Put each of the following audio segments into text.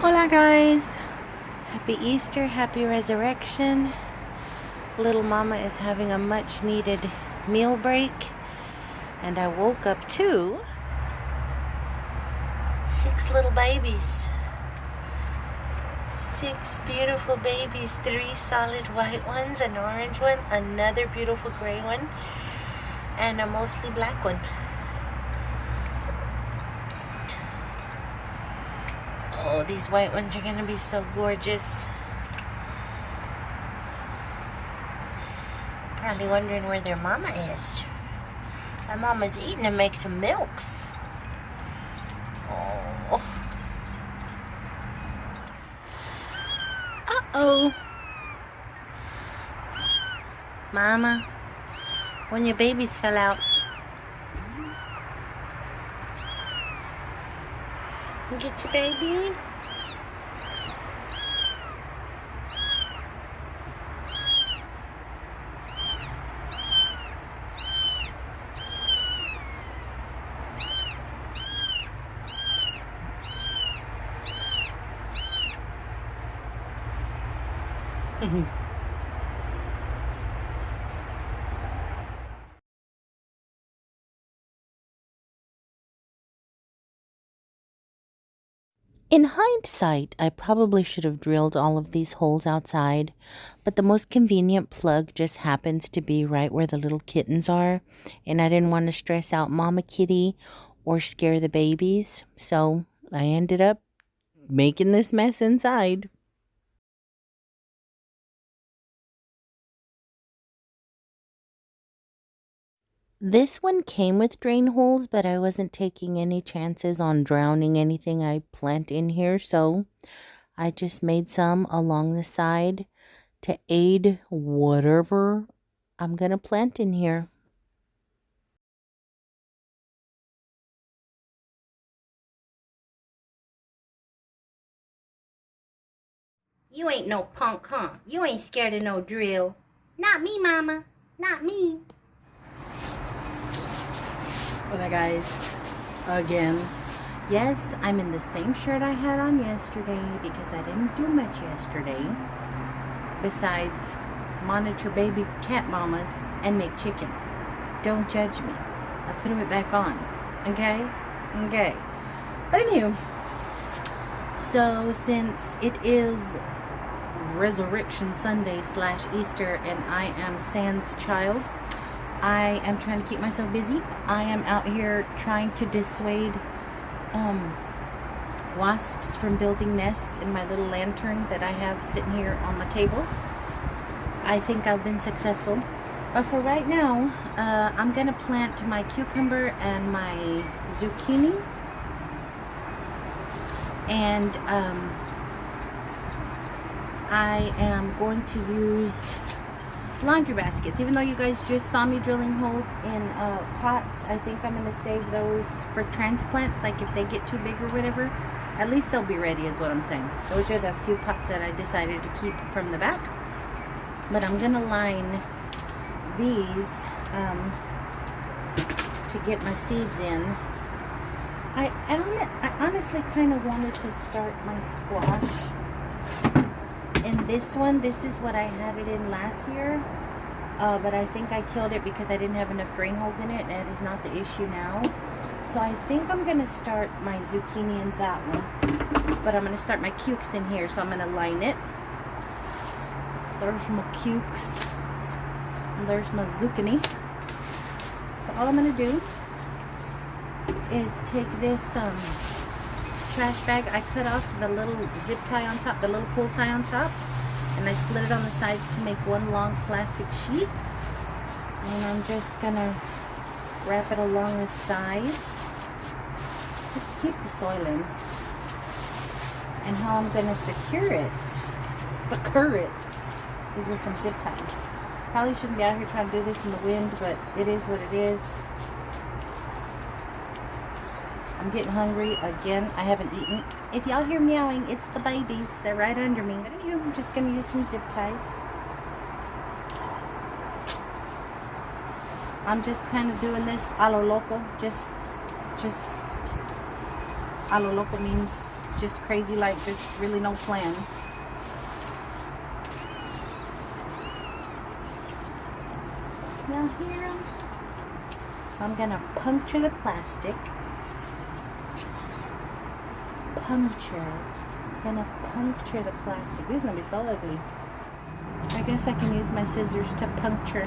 Hola guys, happy Easter, happy resurrection. Little mama is having a much needed meal break, and I woke up to 6 little babies. 6 beautiful babies, 3 solid white ones, an orange one, another beautiful gray one, and a mostly black one. Oh, these white ones are gonna be so gorgeous. Probably wondering where their mama is. Their mama's eating and make some milks. Oh. Uh-oh. Mama, when your babies fell out. Get your baby. In hindsight, I probably should have drilled all of these holes outside, but the most convenient plug just happens to be right where the little kittens are, and I didn't want to stress out Mama Kitty or scare the babies, so I ended up making this mess inside. This one came with drain holes, but I wasn't taking any chances on drowning anything I plant in here, so I just made some along the side to aid whatever I'm going to plant in here. You ain't no punk, huh? You ain't scared of no drill. Not me, Mama. Not me. Okay, guys. Again. Yes, I'm in the same shirt I had on yesterday because I didn't do much yesterday. Besides, monitor baby cat mamas and make chicken. Don't judge me. I threw it back on. Okay? Okay. But anywho, so since it is Resurrection Sunday / Easter and I am Sans child, I am trying to keep myself busy. I am out here trying to dissuade wasps from building nests in my little lantern that I have sitting here on my table. I think I've been successful. But for right now, I'm going to plant my cucumber and my zucchini. And I am going to use laundry baskets. Even though you guys just saw me drilling holes in pots, I think I'm going to save those for transplants. Like if they get too big or whatever, at least they'll be ready is what I'm saying. Those are the few pots that I decided to keep from the back. But I'm going to line these to get my seeds in. I honestly kind of wanted to start my squash in this one. This is what I had it in last year, but I think I killed it because I didn't have enough drain holes in it, and it is not the issue now. So I think I'm going to start my zucchini in that one, but I'm going to start my cukes in here, so I'm going to line it. There's my cukes, and there's my zucchini. So all I'm going to do is take this trash bag. I cut off the little zip tie on top, the little pull tie on top, and I split it on the sides to make one long plastic sheet. And I'm just gonna wrap it along the sides just to keep the soil in. And how I'm gonna secure it is with some zip ties. Probably shouldn't be out here trying to do this in the wind, but it is what it is. I'm getting hungry again. I haven't eaten. If y'all hear meowing, it's the babies. They're right under me. But anyway, I'm just going to use some zip ties. I'm just kind of doing this a lo loco. Just a lo loco means just crazy, like there's really no plan. Y'all hear them? So I'm gonna puncture the plastic. I'm gonna puncture the plastic. This is gonna be so ugly. I guess I can use my scissors to puncture.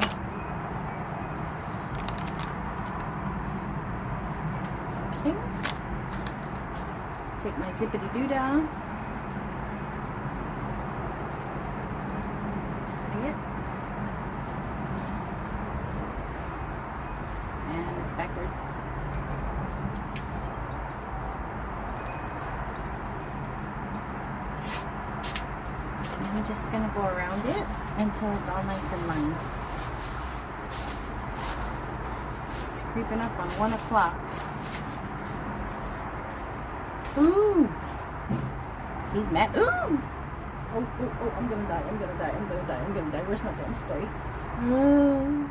Okay. Take my zippity doo-dah. Tie it. And it's backwards. I'm just going to go around it until it's all nice and lined. It's creeping up on 1 o'clock. Ooh! He's mad. Ooh! Oh, I'm going to die. I'm going to die. I'm going to die. I'm going to die. Where's my damn spray? Oh!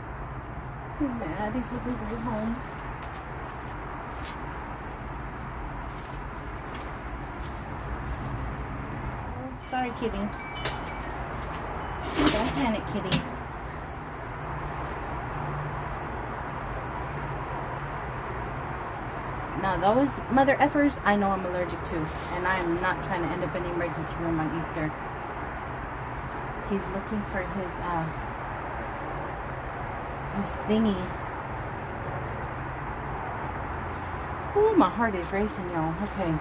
He's mad. He's looking for his home. Oh, sorry, kitty. Don't panic, kitty. Now those mother effers, I know I'm allergic to, and I am not trying to end up in the emergency room on Easter. He's looking for his thingy. Oh, my heart is racing, y'all. Okay.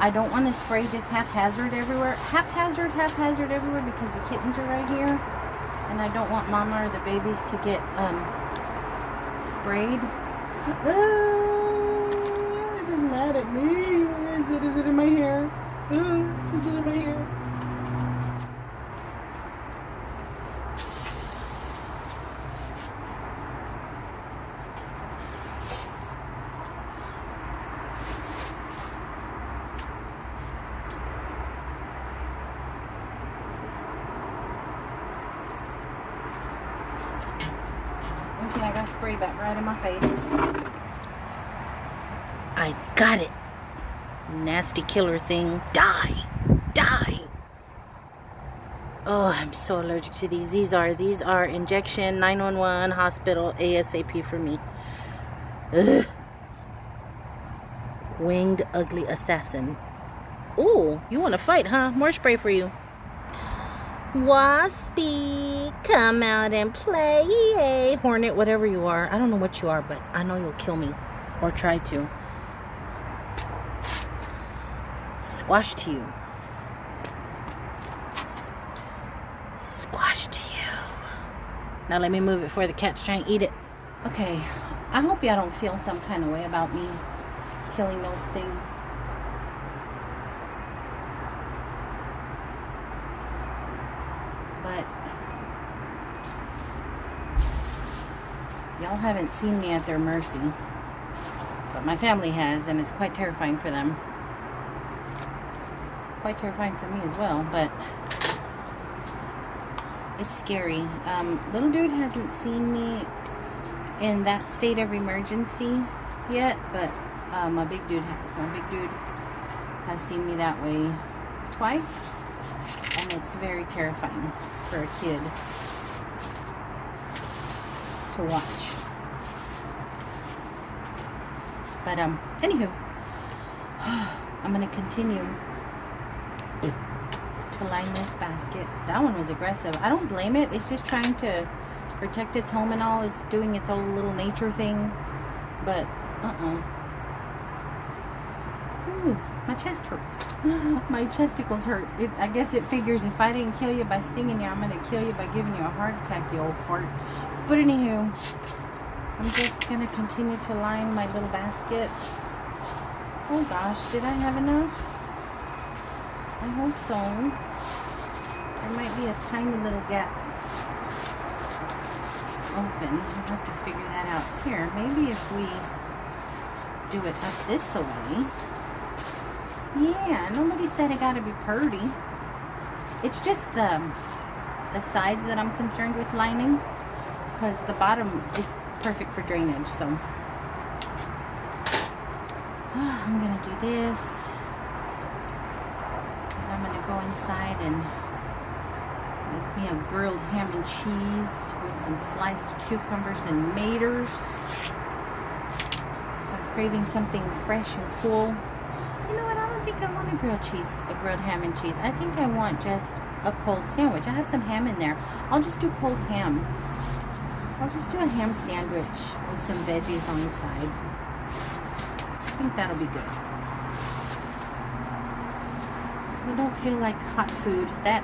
I don't want to spray just haphazard everywhere. Haphazard everywhere because the kittens are right here. And I don't want mama or the babies to get sprayed. Oh, it is mad at me. Where is it? Is it in my hair? Oh, is it in my hair? Okay, I got spray back right in my face. I got it. Nasty killer thing. Die. Die. Oh, I'm so allergic to these. These are injection, 911, hospital, ASAP for me. Ugh. Winged ugly assassin. Ooh, you want to fight, huh? More spray for you. Waspy, come out and play. Yay. Hornet, whatever you are. I don't know what you are, but I know you'll kill me. Or try to. Squash to you. Squash to you. Now let me move it before the cat's trying to eat it. Okay, I hope y'all don't feel some kind of way about me killing those things. But y'all haven't seen me at their mercy. But my family has, and it's quite terrifying for them. Quite terrifying for me as well, but it's scary. Little dude hasn't seen me in that state of emergency yet, but my big dude has. My big dude has seen me that way twice, and it's very terrifying for a kid to watch. But anywho, I'm gonna continue to line this basket. That one was aggressive. I don't blame it. It's just trying to protect its home and all. It's doing its own little nature thing. But Ooh, my chest hurts. My chesticles hurt. I guess it figures if I didn't kill you by stinging you, I'm gonna kill you by giving you a heart attack, you old fart. But anywho, I'm just gonna continue to line my little basket. Oh gosh, did I have enough? I hope so. There might be a tiny little gap open. I'll have to figure that out. Here, maybe if we do it up this way. Yeah, nobody said it gotta be purty. It's just the sides that I'm concerned with lining, because the bottom is perfect for drainage. So I'm gonna do this. inside and make me a grilled ham and cheese with some sliced cucumbers and maters. Because I'm craving something fresh and cool. You know what? I don't think I want a grilled ham and cheese. I think I want just a cold sandwich. I have some ham in there. I'll just do cold ham. I'll just do a ham sandwich with some veggies on the side. I think that'll be good. I don't feel like hot food. That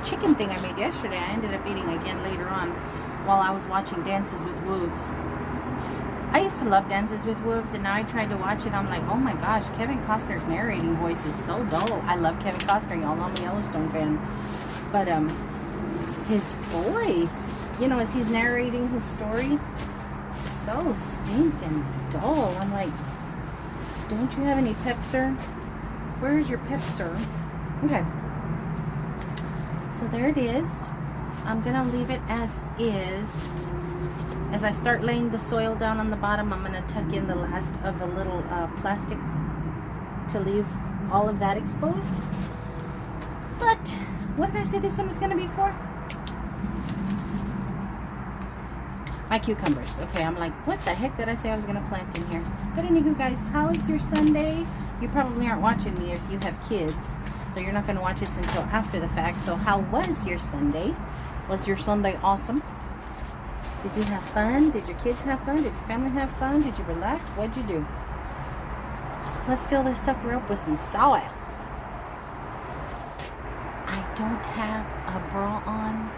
chicken thing I made yesterday, I ended up eating again later on while I was watching Dances with Wolves. I used to love Dances with Wolves, and now I tried to watch it. I'm like, oh my gosh, Kevin Costner's narrating voice is so dull. I love Kevin Costner. Y'all know I'm a Yellowstone fan. But his voice, you know, as he's narrating his story, so stinking dull. I'm like, don't you have any pep, sir? Where's your pep, sir? Okay. So there it is. I'm going to leave it as is. As I start laying the soil down on the bottom, I'm going to tuck in the last of the little plastic to leave all of that exposed. But, what did I say this one was going to be for? My cucumbers. Okay, I'm like, what the heck did I say I was going to plant in here? But anywho, guys, how is your Sunday? You probably aren't watching me if you have kids, so you're not going to watch this until after the fact. So how was your Sunday? Was your Sunday awesome? Did you have fun? Did your kids have fun? Did your family have fun? Did you relax? What'd you do? Let's fill this sucker up with some soil. I don't have a bra on.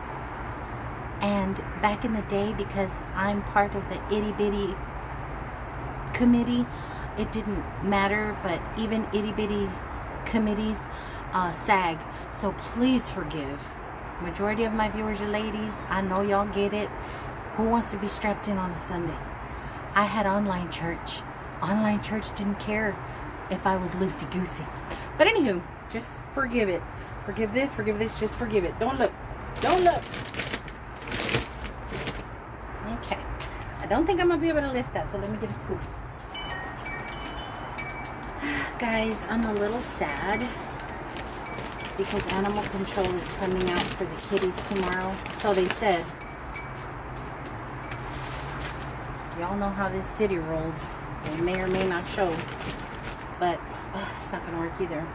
And back in the day, because I'm part of the itty bitty committee, it didn't matter, but even itty bitty committees sag. So please forgive. Majority of my viewers are ladies. I know y'all get it. Who wants to be strapped in on a Sunday? I had online church. Online church didn't care if I was loosey-goosey. But anywho, just forgive it. Forgive this, just forgive it. Don't look. Don't look. Okay. I don't think I'm going to be able to lift that, so let me get a scoop. Guys, I'm a little sad because animal control is coming out for the kitties tomorrow. So they said. Y'all know how this city rolls. They may or may not show. But it's not going to work either.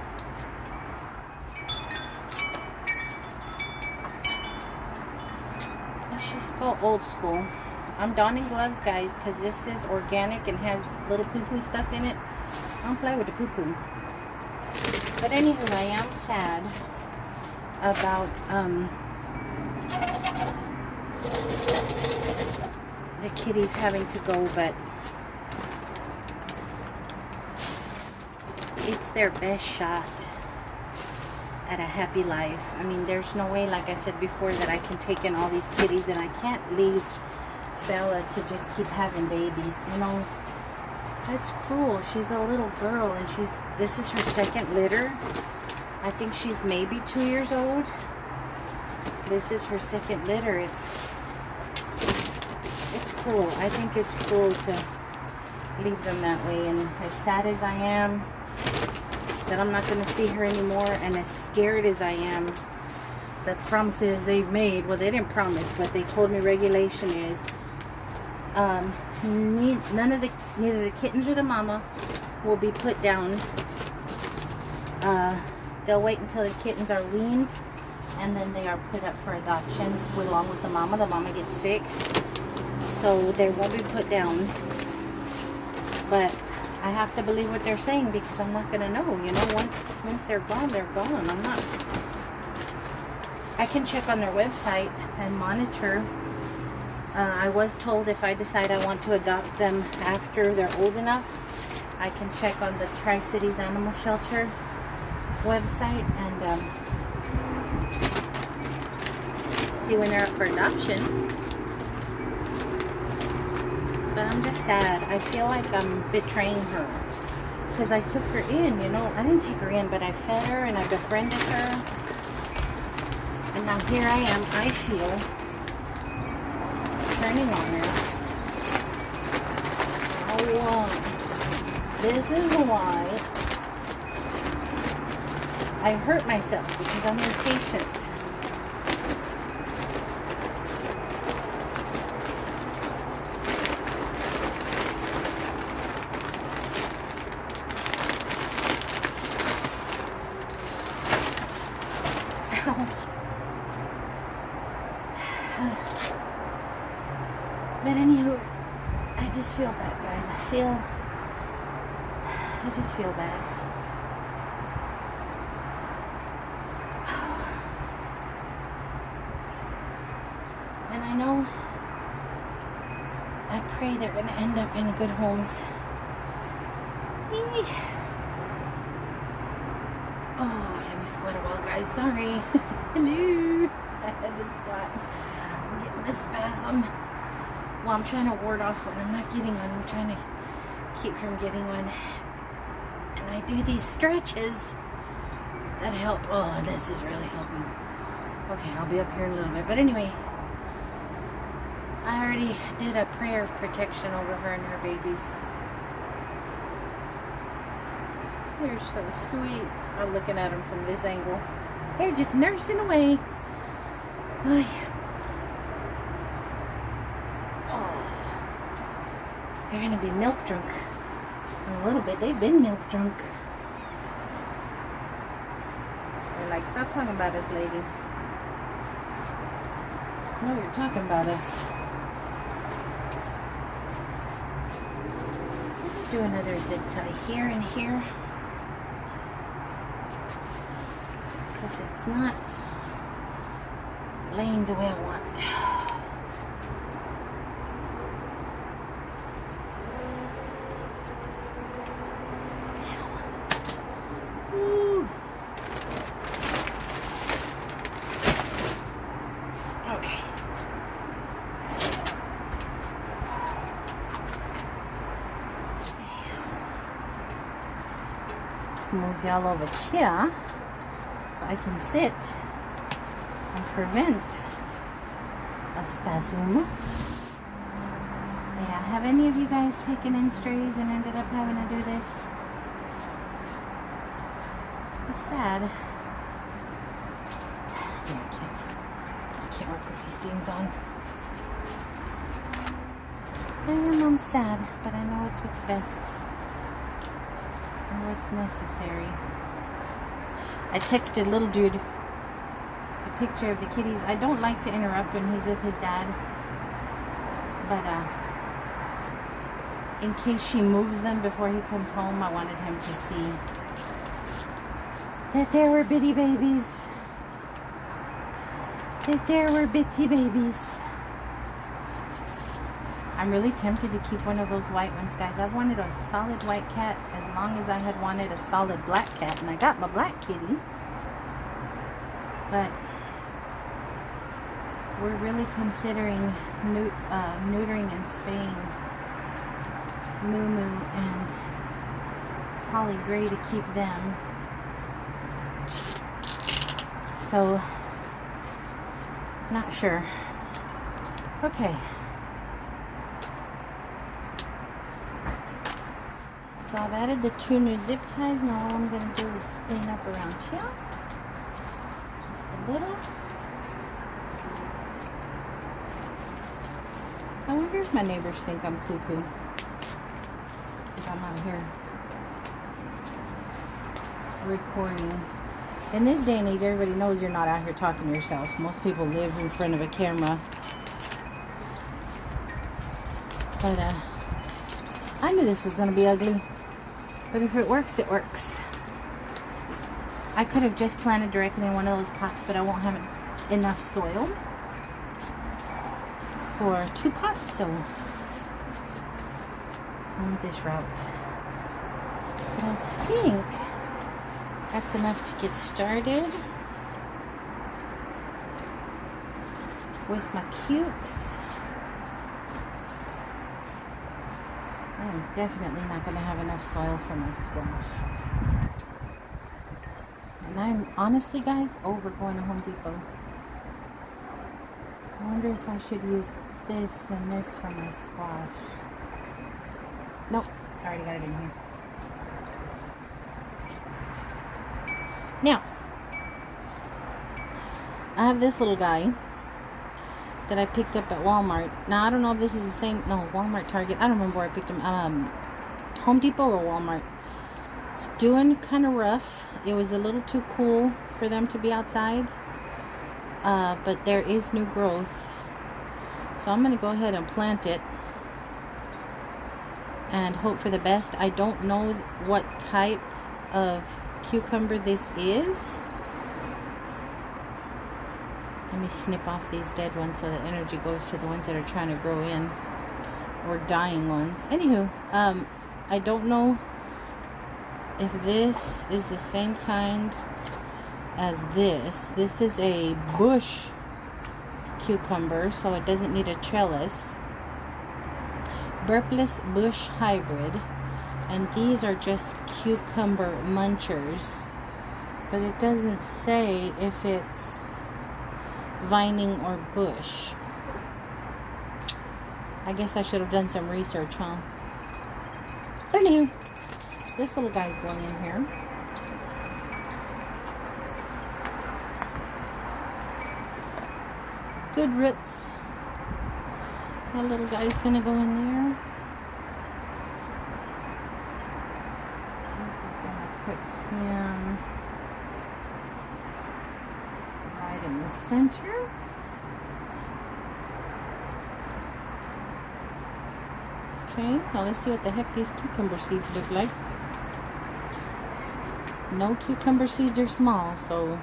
Let's just go old school. I'm donning gloves, guys, because this is organic and has little poo-poo stuff in it. I don't play with the poo-poo. But anywho, I am sad about the kitties having to go, but it's their best shot at a happy life. I mean, there's no way, like I said before, that I can take in all these kitties, and I can't leave Bella to just keep having babies, you know. That's cruel. She's a little girl, and this is her second litter. I think she's maybe 2 years old. This is her second litter. It's cruel. I think it's cruel to leave them that way. And as sad as I am that I'm not going to see her anymore, and as scared as I am that the promises they've made, well, they didn't promise, but they told me regulation is neither the kittens or the mama will be put down. They'll wait until the kittens are weaned, and then they are put up for adoption along with the mama. The mama gets fixed, so they won't be put down. But I have to believe what they're saying, because I'm not gonna know, you know. Once they're gone, they're gone. I can check on their website and monitor. I was told if I decide I want to adopt them after they're old enough, I can check on the Tri-Cities Animal Shelter website and see when they're up for adoption. But I'm just sad. I feel like I'm betraying her, because I took her in, you know. I didn't take her in, but I fed her and I befriended her. And now here I am, I feel, turning on her. Oh, this is why I hurt myself because I'm impatient. But anywho, I just feel bad, guys. I just feel bad. And I know, I pray they're going to end up in good homes. Oh, let me squat a while, guys. Sorry. Hello. I had to squat. I'm getting this spasm. Well, I'm trying to ward off one. I'm not getting one. I'm trying to keep from getting one. And I do these stretches that help. Oh, this is really helping. Okay, I'll be up here in a little bit. But anyway, I already did a prayer of protection over her and her babies. They're so sweet. I'm looking at them from this angle. They're just nursing away. Ay. They're going to be milk drunk in a little bit. They've been milk drunk. They're like, stop talking about us, lady. No, you're talking about us. Let's do another zip tie here and here. Because it's not laying the way I want. Move y'all over here so I can sit and prevent a spasm. Yeah, have any of you guys taken in strays and ended up having to do this? It's sad. Yeah, I can't work with these things on. I'm sad, but I know it's what's best. What's necessary. I texted little dude a picture of the kitties. I don't like to interrupt when he's with his dad, but in case she moves them before he comes home, I wanted him to see that there were bitty babies. That there were bitty babies. I'm really tempted to keep one of those white ones, guys. I've wanted a solid white cat as long as I had wanted a solid black cat. And I got my black kitty. But we're really considering neutering and spaying Moo Moo and Holly Gray to keep them. So, not sure. Okay. So I've added the 2 new zip ties. Now all I'm going to do is clean up around here. Just a little. I wonder if my neighbors think I'm cuckoo. If I'm out here recording. In this day and age, everybody knows you're not out here talking to yourself. Most people live in front of a camera. But I knew this was going to be ugly. But if it works, it works. I could have just planted directly in one of those pots, but I won't have enough soil for 2 pots, so I went this route. But I think that's enough to get started with my cukes. I'm definitely not going to have enough soil for my squash. And I'm honestly, guys, over going to Home Depot. I wonder if I should use this and this for my squash. Nope, I already got it in here. Now, I have this little guy that I picked up at Walmart. Now, I don't know if this is the same. No, Walmart, Target. I don't remember where I picked him. Home Depot or Walmart. It's doing kind of rough. It was a little too cool for them to be outside. But there is new growth. So I'm going to go ahead and plant it. And hope for the best. I don't know what type of cucumber this is. Let me snip off these dead ones so the energy goes to the ones that are trying to grow in, or dying ones. Anywho, I don't know if this is the same kind as this. This is a bush cucumber, so it doesn't need a trellis. Burpless bush hybrid, and these are just cucumber munchers, but it doesn't say if it's vining or bush. I guess I should have done some research, huh? But anywho, this little guy's going in here. Good roots. That little guy's gonna go in there. We're gonna put him right in the center. Okay, now let's see what the heck these cucumber seeds look like. No cucumber seeds are small, so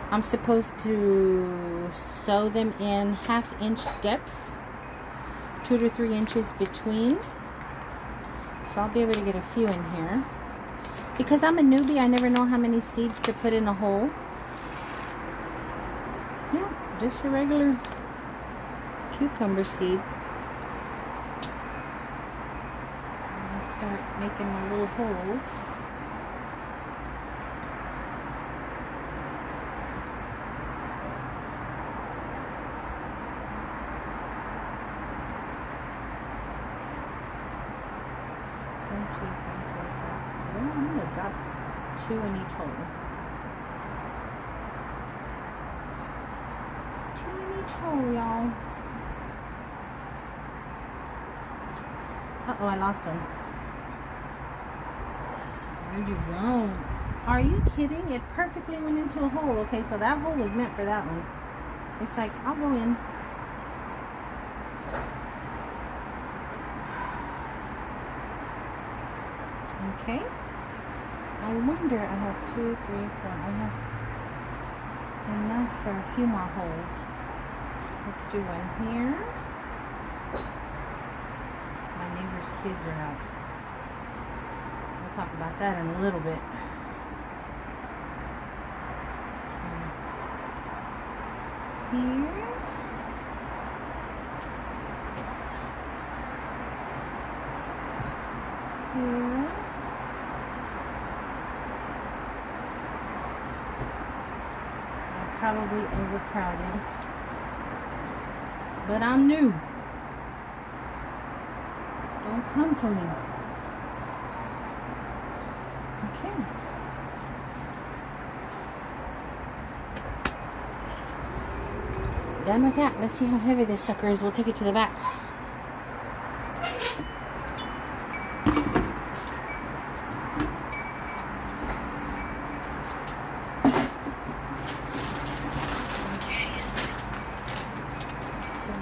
I'm supposed to sow them in 1/2 inch depth, 2 to 3 inches between. So I'll be able to get a few in here. Because I'm a newbie, I never know how many seeds to put in a hole. Yeah, just a regular cucumber seed. Start making my little holes. I'm going to drop 2 in each hole. 2 in each hole, y'all. Uh-oh, I lost him. Where'd you go? Are you kidding? It perfectly went into a hole. Okay, so that hole was meant for that one. It's like, I'll go in. Okay. I wonder, I have 2, 3, 4. I have enough for a few more holes. Let's do one here. My neighbor's kids are out. We'll talk about that in a little bit. So, here. Here. I've probably overcrowded, but I'm new. Don't come for me. Okay. Done with that. Let's see how heavy this sucker is. We'll take it to the back.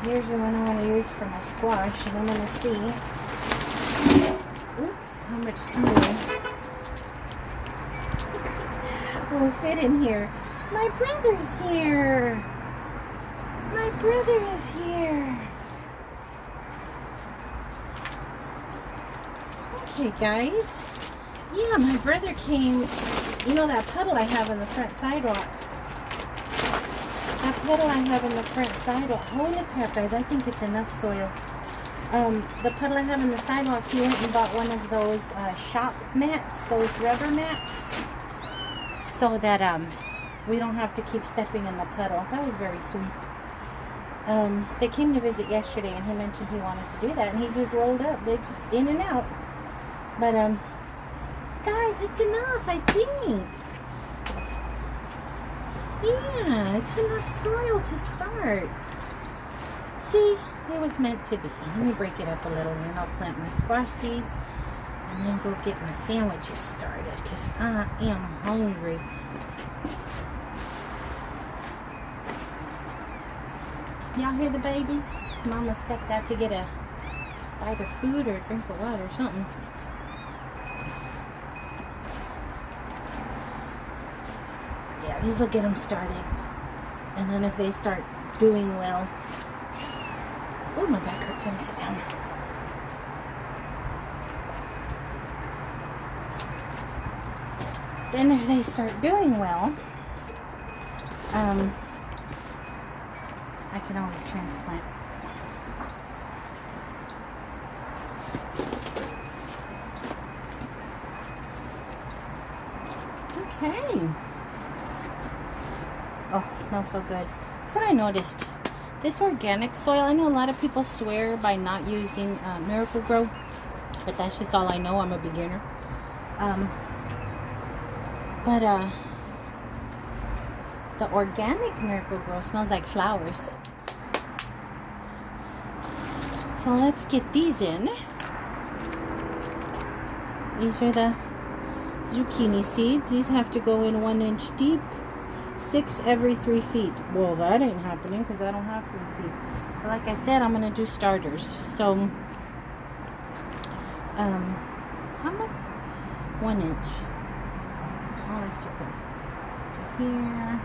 Here's the one I want to use for my squash, and I'm going to see, oops, how much snow will fit in here. My brother's here. My brother is here. Okay, guys. Yeah, my brother came. You know that puddle I have on the front sidewalk? That puddle I have in the front sidewalk. Holy crap, guys, I think it's enough soil. The puddle I have in the sidewalk, he went and bought one of those shop mats, those rubber mats, so that we don't have to keep stepping in the puddle. That was very sweet. They came to visit yesterday, and he mentioned he wanted to do that, and he just rolled up. They just in and out. But, guys, it's enough, I think. Yeah, it's enough soil to start. See, it was meant to be. Let me break it up a little and I'll plant my squash seeds and then go get my sandwiches started because I am hungry. Y'all hear the babies? Mama stepped out to get a bite of food or a drink of water or something. Yeah, these will get them started. And then if they start doing well... Oh, my back hurts. Let me sit down. Then if they start doing well, I can always transplant. Okay. Oh, it smells so good. That's what I noticed. This organic soil, I know a lot of people swear by not using Miracle Grow, but that's just all I know. I'm a beginner. The organic Miracle Grow smells like flowers. So let's get these in. These are the zucchini seeds. These have to go in 1 inch deep, 6 every 3 feet. Well, that ain't happening because I don't have 3 feet. But like I said, I'm gonna do starters. So, how much? 1 inch. Oh, that's too close. To here.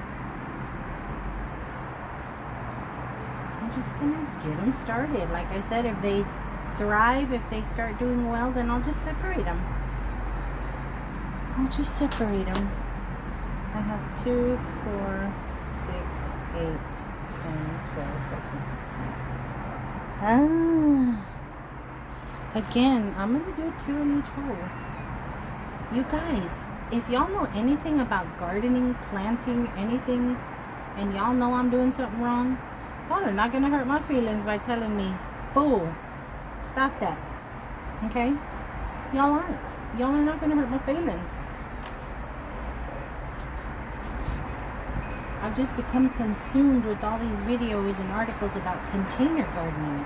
I'm just gonna get them started. Like I said, if they thrive, if they start doing well, then I'll just separate them. I'll just separate them. I have 2, 4, 6, 8, 10, 12, 14, 16. Again, I'm gonna do 2 in each hole. You guys, if y'all know anything about gardening, planting, anything, and y'all know I'm doing something wrong, y'all are not gonna hurt my feelings by telling me, fool, stop that. Okay? Y'all aren't. Y'all are not gonna hurt my feelings. I've just become consumed with all these videos and articles about container gardening,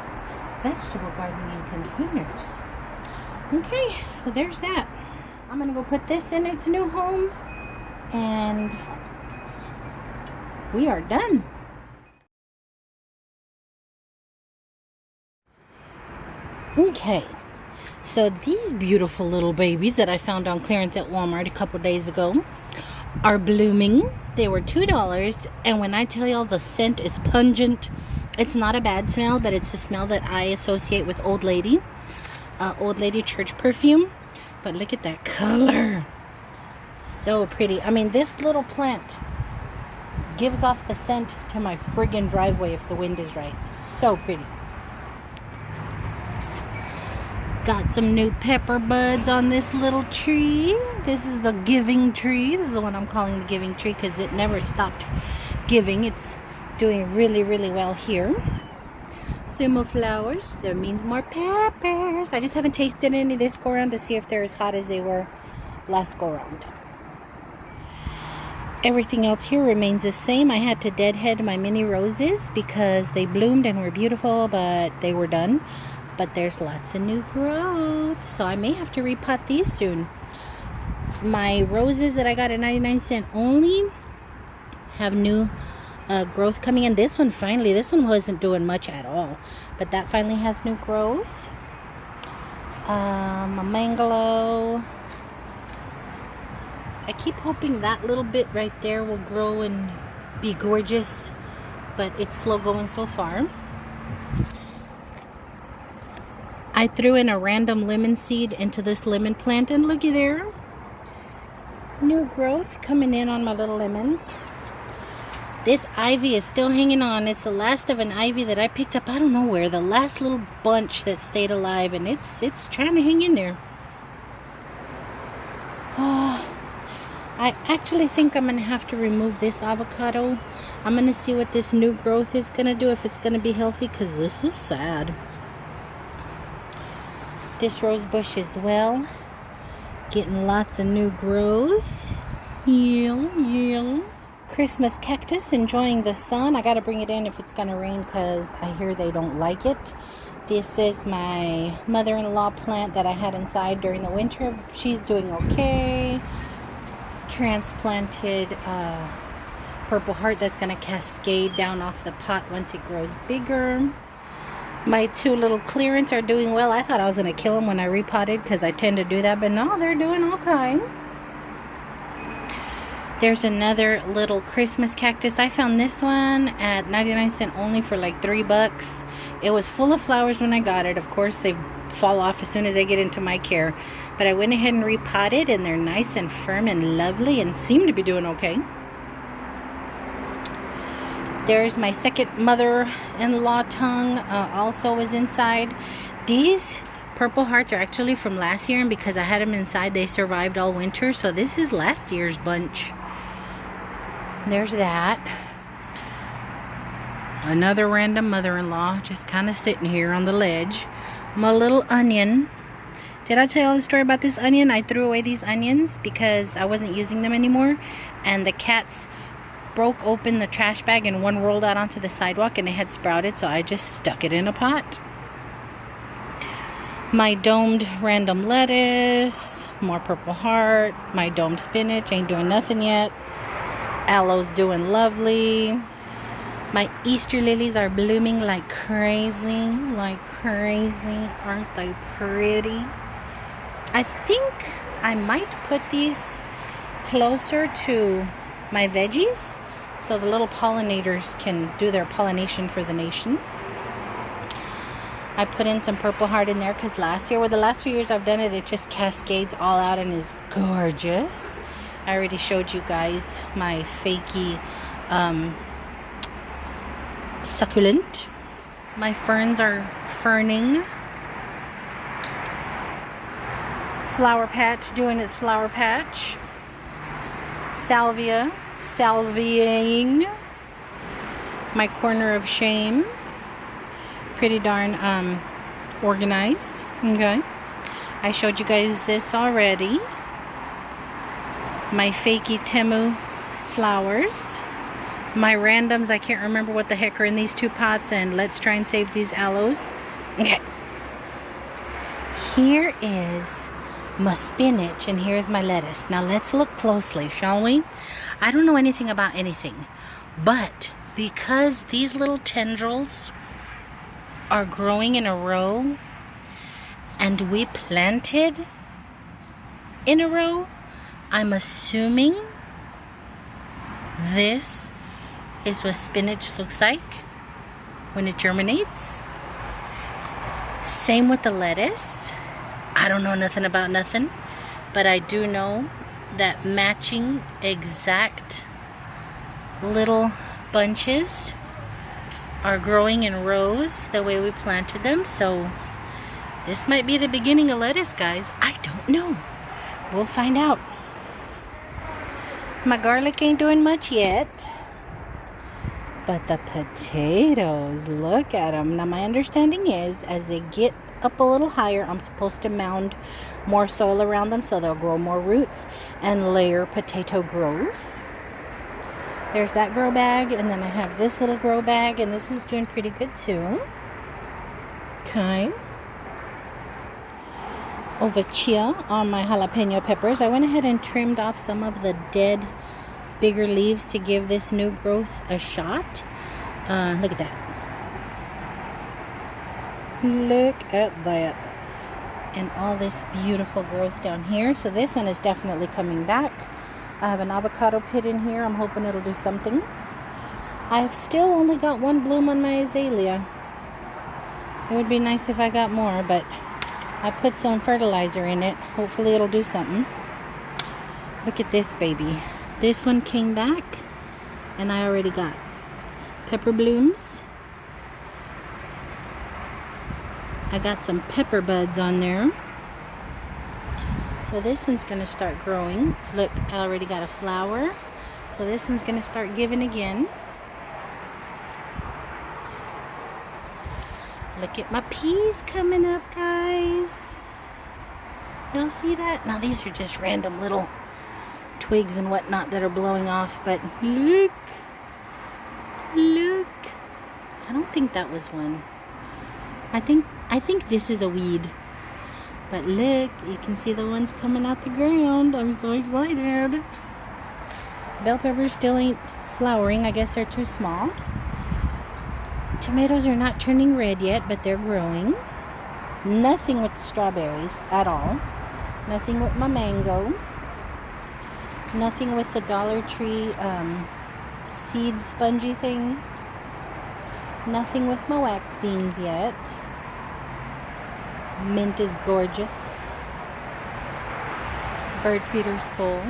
vegetable gardening in containers. Okay, so there's that. I'm gonna go put this in its new home and we are done. Okay, so these beautiful little babies that I found on clearance at Walmart a couple days ago are blooming. They were $2, and when I tell y'all the scent is pungent, it's not a bad smell, but it's a smell that I associate with old lady church perfume. But look at that color, so pretty. I mean, this little plant gives off the scent to my friggin' driveway if the wind is right. So pretty. Got some new pepper buds on this little tree. This is the giving tree. This is the one I'm calling the giving tree because it never stopped giving. It's doing really, really well here. Simple flowers. That means more peppers. I just haven't tasted any this go around to see if they're as hot as they were last go around. Everything else here remains the same. I had to deadhead my mini roses because they bloomed and were beautiful, but they were done. But there's lots of new growth, so I may have to repot these soon. My roses that I got at 99¢ only have new growth coming in. This one finally, this one wasn't doing much at all, but that finally has new growth. A mangalo. I keep hoping that little bit right there will grow and be gorgeous, but it's slow going so far. I threw in a random lemon seed into this lemon plant, and looky there, new growth coming in on my little lemons. This ivy is still hanging on. It's the last of an ivy that I picked up, I don't know where, the last little bunch that stayed alive, and it's trying to hang in there. I actually think I'm gonna have to remove this avocado. I'm gonna see what this new growth is gonna do, if it's gonna be healthy, because this is sad. This rose bush as well, getting lots of new growth. Yeah. Christmas cactus enjoying the sun. I gotta bring it in if it's gonna rain because I hear they don't like it. This is my mother-in-law plant that I had inside during the winter. She's doing okay. Transplanted Purple Heart that's gonna cascade down off the pot once it grows bigger. My two little clearance are doing well. I thought I was gonna kill them when I repotted because I tend to do that, but no, they're doing okay. There's another little Christmas cactus. I found this one at 99¢ only for like $3. It was full of flowers when I got it. Of course, they fall off as soon as they get into my care. But I went ahead and repotted, and they're nice and firm and lovely and seem to be doing okay. There's my second mother-in-law tongue, also was inside. These Purple Hearts are actually from last year, and because I had them inside, they survived all winter. So this is last year's bunch. There's that. Another random mother-in-law just kind of sitting here on the ledge. My little onion. Did I tell you the story about this onion? I threw away these onions because I wasn't using them anymore, and the cats broke open the trash bag and one rolled out onto the sidewalk and it had sprouted, so I just stuck it in a pot. My domed random lettuce, more Purple Heart, my domed spinach, ain't doing nothing yet. Aloe's doing lovely. My Easter lilies are blooming like crazy, aren't they pretty? I think I might put these closer to my veggies so the little pollinators can do their pollination for the nation. I put in some Purple Heart in there because last year, the last few years I've done it, it just cascades all out and is gorgeous. I already showed you guys my fakey succulent. My ferns are ferning. Flower patch doing its flower patch. Salvia salviaing. My corner of shame. Pretty darn organized. Okay. I showed you guys this already. My fakey Temu flowers. My randoms, I can't remember what the heck are in these two pots, and let's try and save these aloes. Okay. Here is my spinach and here's my lettuce. Now let's look closely, shall we? I don't know anything about anything, but because these little tendrils are growing in a row and we planted in a row, I'm assuming this is what spinach looks like when it germinates. Same with the lettuce. I don't know nothing about nothing, but I do know that matching exact little bunches are growing in rows the way we planted them. So this might be the beginning of lettuce, guys. I don't know. We'll find out. My garlic ain't doing much yet, but the potatoes, look at them. Now my understanding is as they get up a little higher, I'm supposed to mound more soil around them so they'll grow more roots and layer potato growth. There's that grow bag, and then I have this little grow bag, and this one's doing pretty good too. Okay. Over here on my jalapeno peppers, I went ahead and trimmed off some of the dead bigger leaves to give this new growth a shot. Look at that. Look at that. And all this beautiful growth down here. So this one is definitely coming back. I have an avocado pit in here. I'm hoping it'll do something. I've still only got one bloom on my azalea. It would be nice if I got more, but I put some fertilizer in it. Hopefully it'll do something. Look at this baby. This one came back, and I already got pepper blooms. I got some pepper buds on there. So this one's going to start growing. Look, I already got a flower. So this one's going to start giving again. Look at my peas coming up, guys. Y'all see that? Now these are just random little twigs and whatnot that are blowing off. But look, look. I don't think that was one. I think this is a weed. But look, you can see the ones coming out the ground. I'm so excited. Bell peppers still ain't flowering. I guess they're too small. Tomatoes are not turning red yet, but they're growing. Nothing with the strawberries at all. Nothing with my mango. Nothing with the Dollar Tree seed spongy thing. Nothing with my wax beans yet. Mint is gorgeous. Bird feeder's full.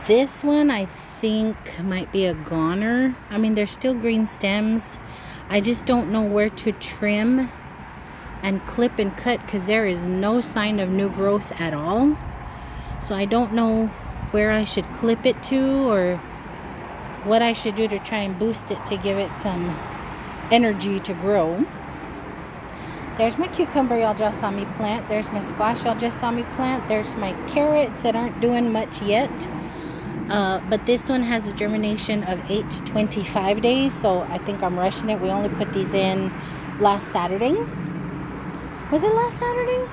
This one I think might be a goner. I mean, there's still green stems. I just don't know where to trim and clip and cut because there is no sign of new growth at all. So I don't know where I should clip it to or what I should do to try and boost it to give it some energy to grow. There's my cucumber y'all just saw me plant. There's my squash y'all just saw me plant. There's my carrots that aren't doing much yet. But this one has a germination of 8 to 25 days. So I think I'm rushing it. We only put these in last Saturday. Was it last Saturday?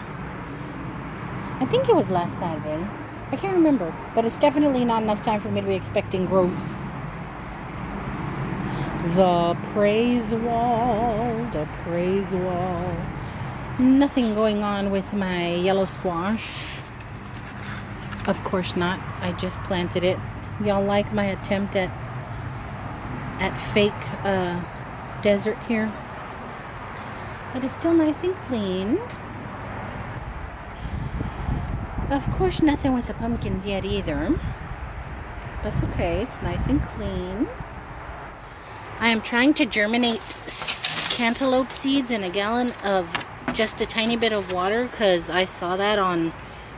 I think it was last Saturday. I can't remember. But it's definitely not enough time for me to be expecting growth. The praise wall. The praise wall. Nothing going on with my yellow squash. Of course not. I just planted it. Y'all like my attempt at fake desert here? But it's still nice and clean. Of course, nothing with the pumpkins yet either. That's okay. It's nice and clean. I am trying to germinate cantaloupe seeds in a gallon of just a tiny bit of water because I saw that on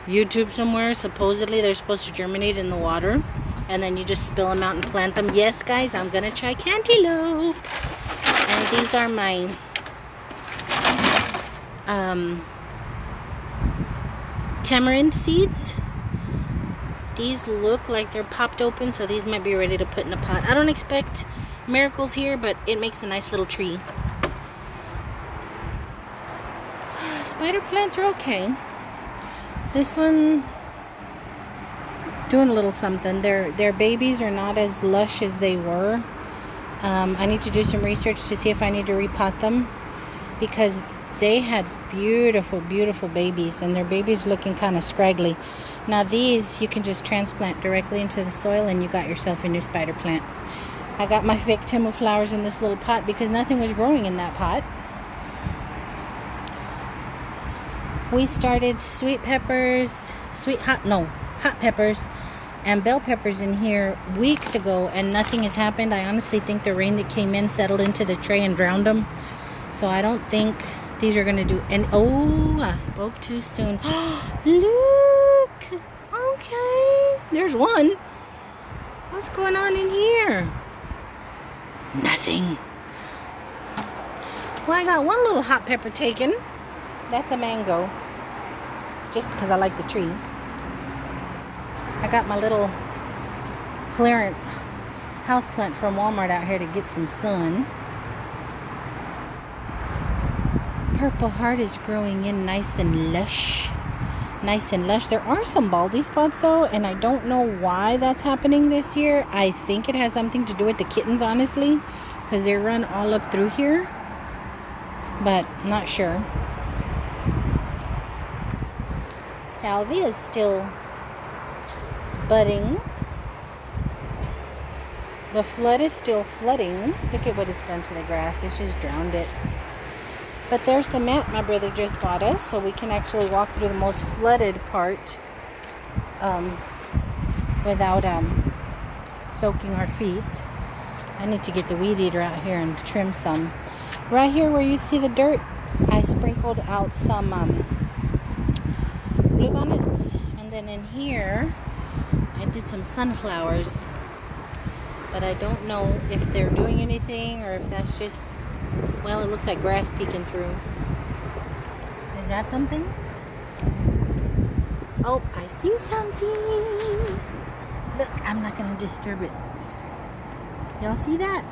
YouTube somewhere. Supposedly they're supposed to germinate in the water and then you just spill them out and plant them. Yes guys, I'm gonna try cantaloupe. And these are my tamarind seeds. These look like they're popped open, so these might be ready to put in a pot. I don't expect miracles here, but it makes a nice little tree. Spider plants are okay. This one is doing a little something. Their babies are not as lush as they were. I need to do some research to see if I need to repot them because they had beautiful, beautiful babies and their babies looking kind of scraggly. Now these you can just transplant directly into the soil and you got yourself a new spider plant. I got my fake Timu flowers in this little pot because nothing was growing in that pot. We started sweet peppers, hot peppers and bell peppers in here weeks ago and nothing has happened. I honestly think the rain that came in settled into the tray and drowned them. So I don't think these are going to do. And oh, I spoke too soon. Look! Okay. There's one. What's going on in here? Nothing. Well, I got one little hot pepper taken. That's a mango. Just because I like the tree. I got my little clearance houseplant from Walmart out here to get some sun. Purple heart is growing in nice and lush. Nice and lush. There are some baldy spots though, and I don't know why that's happening this year. I think it has something to do with the kittens, honestly, because they run all up through here. But not sure. Salvia is still budding. The flood is still flooding. Look at what it's done to the grass. It's just drowned it. But there's the mat my brother just bought us, so we can actually walk through the most flooded part without soaking our feet. I need to get the weed eater out here and trim some. Right here where you see the dirt, I sprinkled out some bluebonnets, and then in here I did some sunflowers, but I don't know if they're doing anything or if that's just, well, it looks like grass peeking through. Is that something? Oh, I see something. Look, I'm not gonna disturb it. Y'all see that?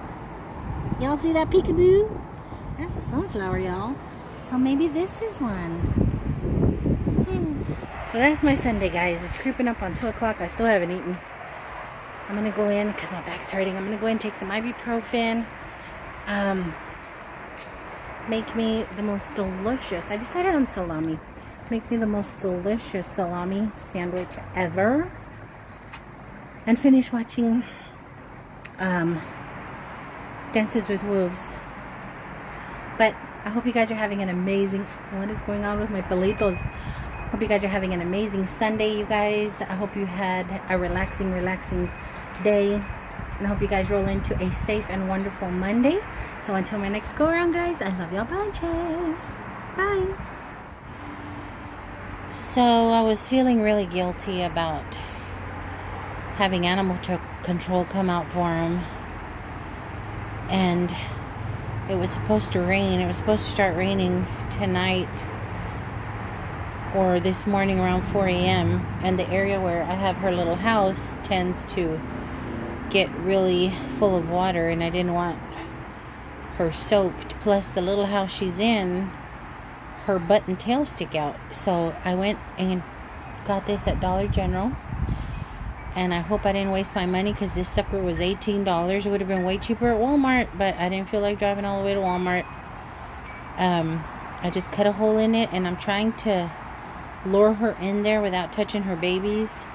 Y'all see that peekaboo? That's a sunflower, y'all. So maybe this is one. So that's my Sunday, guys. It's creeping up on 2 o'clock. I still haven't eaten. I'm gonna go in because my back's hurting. I'm gonna go in and take some ibuprofen. Make me the most delicious. I decided on salami. Make me the most delicious salami sandwich ever. And finish watching Dances with Wolves. But I hope you guys are having an amazing... What is going on with my palitos? Hope you guys are having an amazing Sunday, you guys. I hope you had a relaxing day. And I hope you guys roll into a safe and wonderful Monday. So until my next go around, guys, I love y'all bunches. Bye. So I was feeling really guilty about having animal control come out for him. And it was supposed to rain. It was supposed to start raining tonight or this morning around 4 a.m. And the area where I have her little house tends to get really full of water, and I didn't want her soaked. Plus, the little house she's in, her butt and tail stick out. So I went and got this at Dollar General. And I hope I didn't waste my money because this sucker was $18. It would have been way cheaper at Walmart, but I didn't feel like driving all the way to Walmart. I just cut a hole in it, and I'm trying to lure her in there without touching her babies.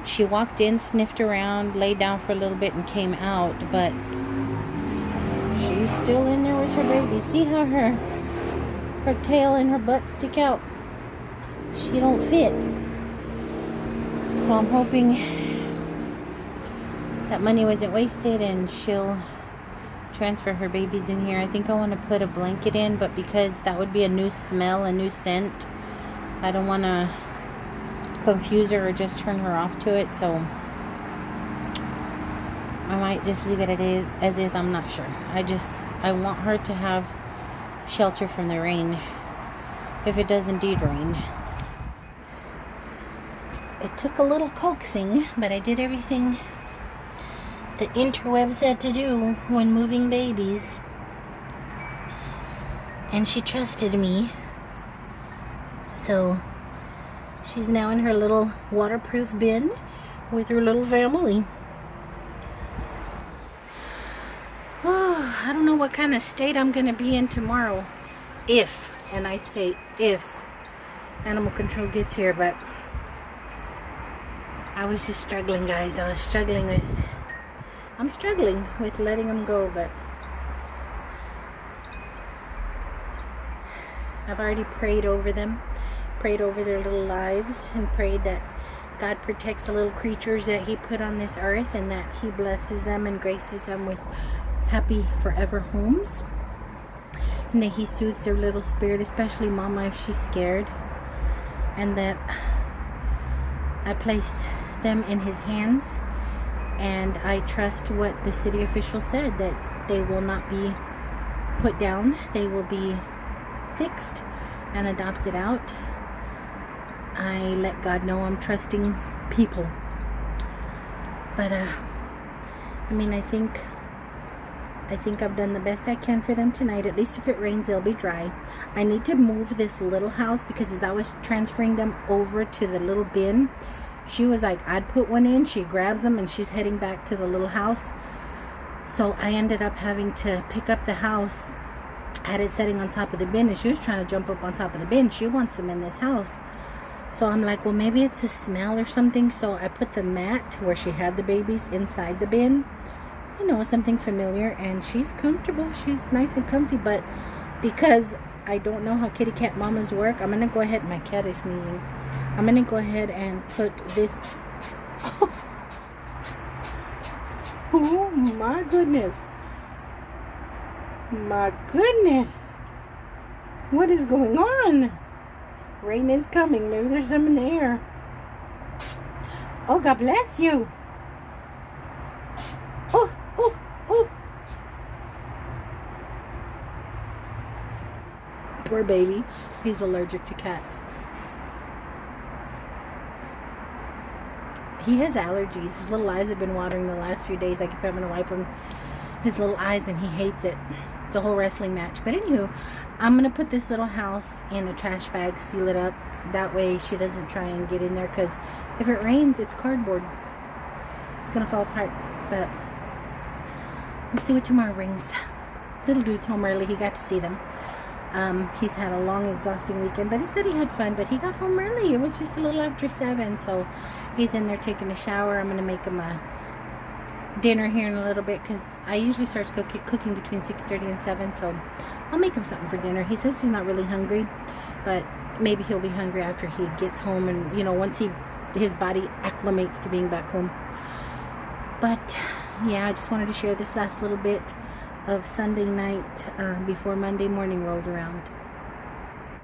She walked in, sniffed around, laid down for a little bit, and came out, but she's still in there with her baby. See how her tail and her butt stick out? She don't fit. So I'm hoping that money wasn't wasted and she'll transfer her babies in here. I think I want to put a blanket in, but because that would be a new smell, a new scent, I don't want to confuse her or just turn her off to it. So I might just leave it as is. I'm not sure. I want her to have shelter from the rain if it does indeed rain. It took a little coaxing, but I did everything the interweb said to do when moving babies. And she trusted me. So she's now in her little waterproof bin with her little family. Oh, I don't know what kind of state I'm going to be in tomorrow. If, and I say if, animal control gets here, but I was just struggling, guys. I'm struggling with letting them go, but I've already prayed over them, prayed over their little lives, and prayed that God protects the little creatures that He put on this earth, and that He blesses them and graces them with happy forever homes, and that He soothes their little spirit, especially Mama if she's scared, and that I place them in His hands, and I trust what the city official said, that they will not be put down, they will be fixed and adopted out. I let God know I'm trusting people, but I mean, I think I've done the best I can for them tonight. At least if it rains, they'll be dry. I need to move this little house because as I was transferring them over to the little bin, she was like, I'd put one in. She grabs them and she's heading back to the little house. So I ended up having to pick up the house. I had it sitting on top of the bin, and she was trying to jump up on top of the bin. She wants them in this house. So I'm like, well, maybe it's a smell or something. So I put the mat where she had the babies inside the bin. You know, something familiar. And she's comfortable. She's nice and comfy. But because I don't know how kitty cat mamas work, I'm going to go ahead. My cat is sneezing. I'm going to go ahead and put this... Oh, my goodness. My goodness. What is going on? Rain is coming. Maybe there's some in the air. Oh, God bless you. Oh, oh, oh. Poor baby. He's allergic to cats. he has allergies. His little eyes have been watering the last few days. I keep having to wipe his little eyes, and he hates it. It's a whole wrestling match. But anywho, I'm going to put this little house in a trash bag, seal it up. That way she doesn't try and get in there, because if it rains, it's cardboard. It's going to fall apart. But we'll see what tomorrow brings. Little dude's home early. He got to see them. He's had a long, exhausting weekend, but he said he had fun. But he got home early. It was just a little after 7, so he's in there taking a shower. I'm going to make him a dinner here in a little bit, because I usually start cooking between 6:30 and 7, so I'll make him something for dinner. He says he's not really hungry, but maybe he'll be hungry after he gets home, and once his body acclimates to being back home. But yeah, I just wanted to share this last little bit of Sunday night before Monday morning rolls around.